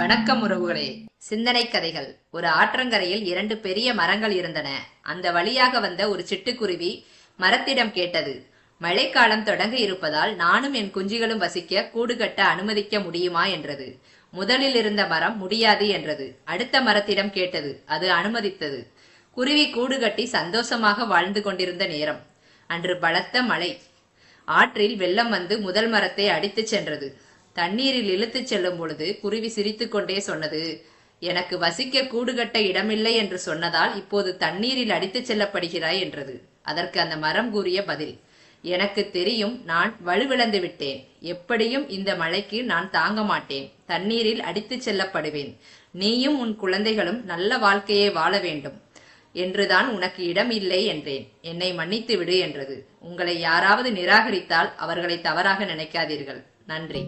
வணக்கம் உறவுகளே. சிந்தனை கதைகள். ஒரு ஆற்றங்கரையில் 2 பெரிய மரங்கள் இருந்தன. அந்த வழியாக வந்த ஒரு சிட்டுக்குருவி மரத்திடம் கேட்டது, மழைக்காலம் தொடங்க இருப்பதால் நானும் என் குஞ்சுகளும் வசிக்க கூடு கட்ட அனுமதிக்க முடியுமா என்றது. முதலில் இருந்த மரம் முடியாது என்றது. அடுத்த மரத்திடம் கேட்டது. அது அனுமதித்தது. குருவி கூடு கட்டி சந்தோஷமாக வாழ்ந்து கொண்டிருந்த நேரம். அன்று பலத்த மழை. ஆற்றில் வெள்ளம் வந்து முதல் மரத்தை அடித்துச் சென்றது. தண்ணீரில் இழுத்துச் செல்லும் பொழுது குருவி சிரித்துக் கொண்டே சொன்னது, எனக்கு வசிக்க கூடு கட்ட இடமில்லை என்று சொன்னதால் இப்போது தண்ணீரில் அடித்துச் செல்லப்படுகிறாய் என்றது. அதற்கு அந்த மரம் கூறிய பதில், எனக்கு தெரியும், நான் வலுவிழந்து விட்டேன். எப்படியும் இந்த மழைக்கு நான் தாங்க மாட்டேன். தண்ணீரில் அடித்துச் செல்லப்படுவேன். நீயும் உன் குழந்தைகளும் நல்ல வாழ்க்கையை வாழ வேண்டும் என்றுதான் உனக்கு இடம் இல்லை என்றேன். என்னை மன்னித்து விடு என்றது. உங்களை யாராவது நிராகரித்தால் அவர்களை தவறாக நினைக்காதீர்கள். நன்றி.